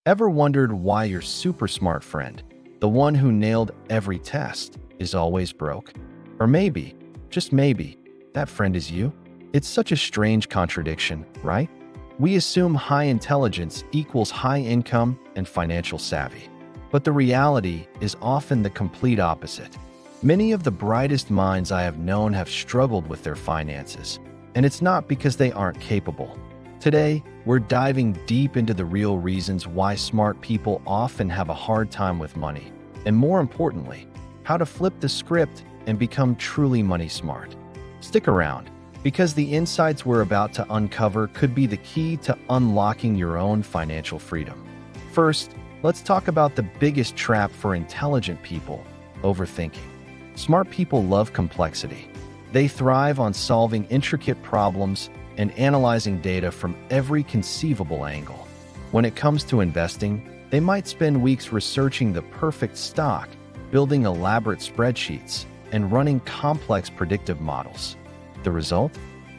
Ever wondered why your super smart friend, the one who nailed every test, is always broke? Or maybe, just maybe, that friend is you? It's such a strange contradiction, right? We assume high intelligence equals high income and financial savvy. But the reality is often the complete opposite. Many of the brightest minds I have known have struggled with their finances, and it's not because they aren't capable. Today, we're diving deep into the real reasons why smart people often have a hard time with money, and more importantly, how to flip the script and become truly money smart. Stick around, because the insights we're about to uncover could be the key to unlocking your own financial freedom. First, let's talk about the biggest trap for intelligent people: overthinking. Smart people love complexity. They thrive on solving intricate problems and analyzing data from every conceivable angle. When it comes to investing, they might spend weeks researching the perfect stock, building elaborate spreadsheets, and running complex predictive models. The result?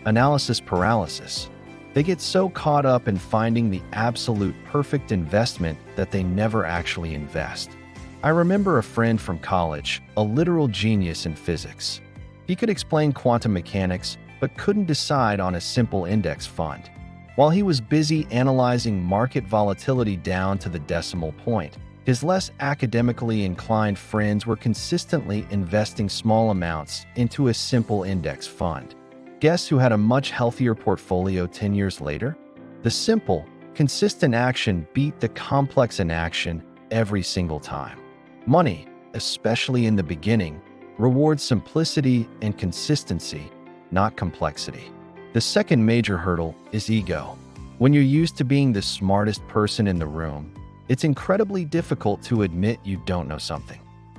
Analysis paralysis. They get so caught up in finding the absolute perfect investment that they never actually invest. I remember a friend from college, a literal genius in physics. He could explain quantum mechanics, but couldn't decide on a simple index fund. While he was busy analyzing market volatility down to the decimal point, his less academically inclined friends were consistently investing small amounts into a simple index fund. Guess who had a much healthier portfolio 10 years later? The simple, consistent action beat the complex inaction every single time. Money, especially in the beginning, rewards simplicity and consistency, not complexity. The second major hurdle is ego. When you're used to being the smartest person in the room, it's incredibly difficult to admit you don't know something.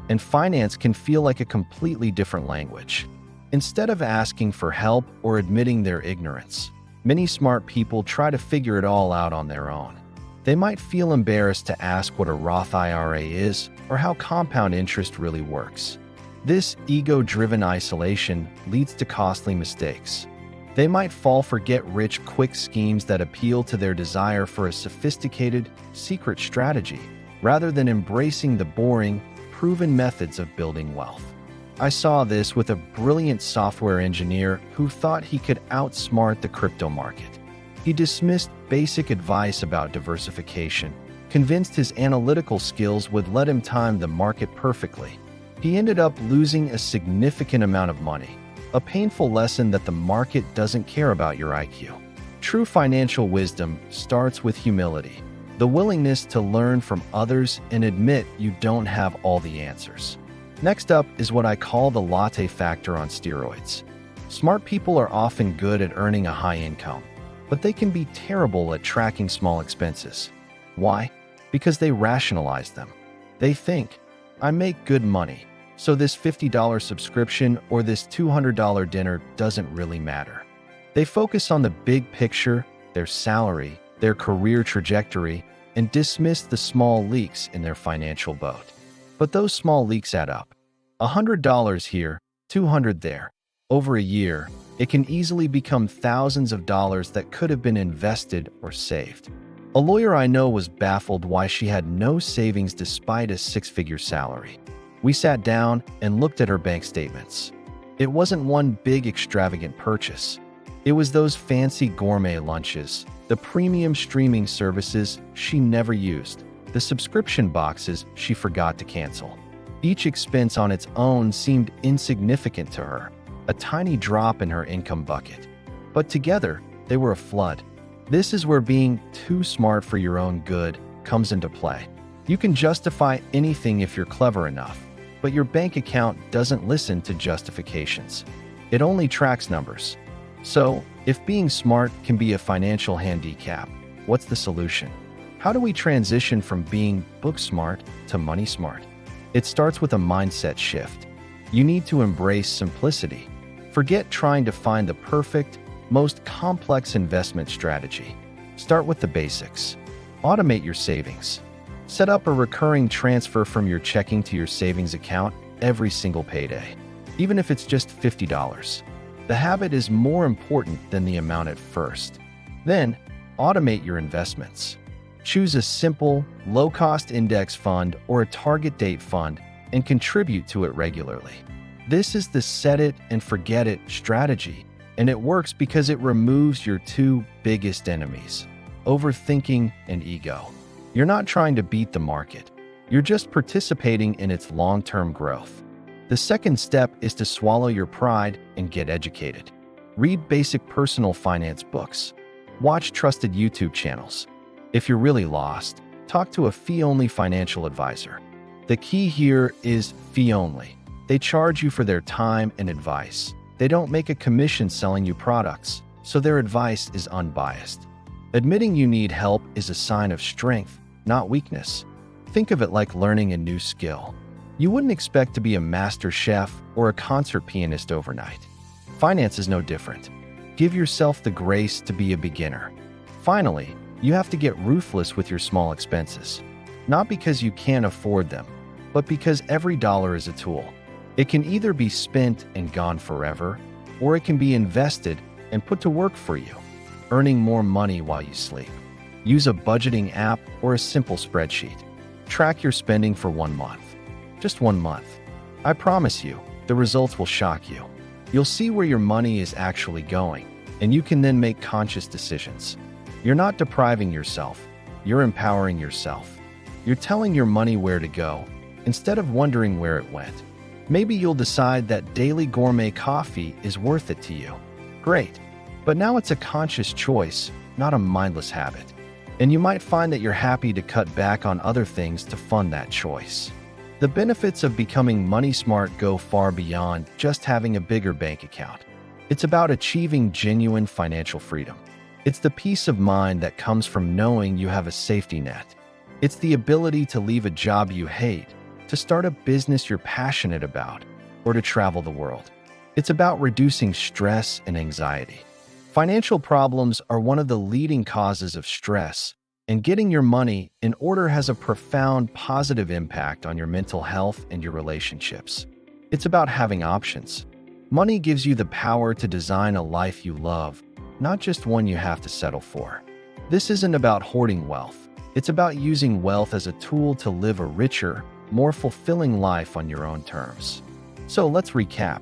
And finance can feel like a completely different language. Instead of asking for help or admitting their ignorance, many smart people try to figure it all out on their own. They might feel embarrassed to ask what a Roth IRA is or how compound interest really works. This ego-driven isolation leads to costly mistakes. They might fall for get-rich-quick schemes that appeal to their desire for a sophisticated, secret strategy, rather than embracing the boring, proven methods of building wealth. I saw this with a brilliant software engineer who thought he could outsmart the crypto market. He dismissed basic advice about diversification, convinced his analytical skills would let him time the market perfectly. He ended up losing a significant amount of money, a painful lesson that the market doesn't care about your IQ. True financial wisdom starts with humility, the willingness to learn from others and admit you don't have all the answers. Next up is what I call the latte factor on steroids. Smart people are often good at earning a high income, but they can be terrible at tracking small expenses. Why? Because they rationalize them. They think, I make good money, so this $50 subscription or this $200 dinner doesn't really matter. They focus on the big picture, their salary, their career trajectory, and dismiss the small leaks in their financial boat. But those small leaks add up. $100 here, $200 there. Over a year, it can easily become thousands of dollars that could have been invested or saved. A lawyer I know was baffled why she had no savings despite a six-figure salary. We sat down and looked at her bank statements. It wasn't one big extravagant purchase. It was those fancy gourmet lunches, the premium streaming services she never used, the subscription boxes she forgot to cancel. Each expense on its own seemed insignificant to her, a tiny drop in her income bucket. But together, they were a flood. This is where being too smart for your own good comes into play. You can justify anything if you're clever enough, but your bank account doesn't listen to justifications. It only tracks numbers. So, if being smart can be a financial handicap, what's the solution? How do we transition from being book smart to money smart? It starts with a mindset shift. You need to embrace simplicity. Forget trying to find the perfect, most complex investment strategy. Start with the basics. Automate your savings. Set up a recurring transfer from your checking to your savings account every single payday, even if it's just $50. The habit is more important than the amount at first. Then, automate your investments. Choose a simple, low-cost index fund or a target date fund and contribute to it regularly. This is the set it and forget it strategy, and it works because it removes your two biggest enemies, overthinking and ego. You're not trying to beat the market. You're just participating in its long-term growth. The second step is to swallow your pride and get educated. Read basic personal finance books. Watch trusted YouTube channels. If you're really lost, talk to a fee-only financial advisor. The key here is fee-only. They charge you for their time and advice. They don't make a commission selling you products, so their advice is unbiased. Admitting you need help is a sign of strength, not weakness. Think of it like learning a new skill. You wouldn't expect to be a master chef or a concert pianist overnight. Finance is no different. Give yourself the grace to be a beginner. Finally, you have to get ruthless with your small expenses. Not because you can't afford them, but because every dollar is a tool. It can either be spent and gone forever, or it can be invested and put to work for you, earning more money while you sleep. Use a budgeting app or a simple spreadsheet. Track your spending for 1 month. Just 1 month. I promise you, the results will shock you. You'll see where your money is actually going, and you can then make conscious decisions. You're not depriving yourself, you're empowering yourself. You're telling your money where to go, instead of wondering where it went. Maybe you'll decide that daily gourmet coffee is worth it to you. Great. But now it's a conscious choice, not a mindless habit. And you might find that you're happy to cut back on other things to fund that choice. The benefits of becoming money smart go far beyond just having a bigger bank account. It's about achieving genuine financial freedom. It's the peace of mind that comes from knowing you have a safety net. It's the ability to leave a job you hate, to start a business you're passionate about, or to travel the world. It's about reducing stress and anxiety. Financial problems are one of the leading causes of stress, and getting your money in order has a profound positive impact on your mental health and your relationships. It's about having options. Money gives you the power to design a life you love, not just one you have to settle for. This isn't about hoarding wealth. It's about using wealth as a tool to live a richer, more fulfilling life on your own terms. So let's recap.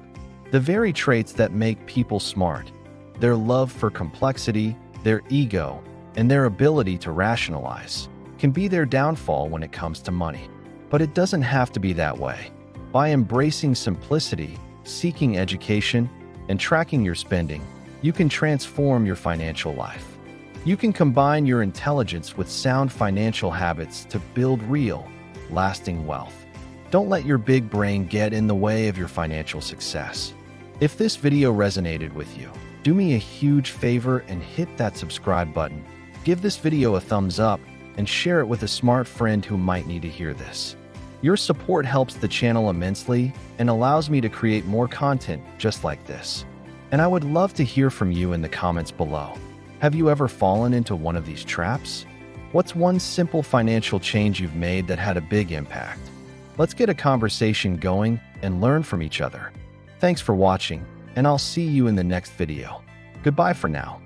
The very traits that make people smart, their love for complexity, their ego, and their ability to rationalize, can be their downfall when it comes to money. But it doesn't have to be that way. By embracing simplicity, seeking education, and tracking your spending, you can transform your financial life. You can combine your intelligence with sound financial habits to build real, lasting wealth. Don't let your big brain get in the way of your financial success. If this video resonated with you, do me a huge favor and hit that subscribe button. Give this video a thumbs up and share it with a smart friend who might need to hear this. Your support helps the channel immensely and allows me to create more content just like this. And I would love to hear from you in the comments below. Have you ever fallen into one of these traps? What's one simple financial change you've made that had a big impact? Let's get a conversation going and learn from each other. Thanks for watching, and I'll see you in the next video. Goodbye for now.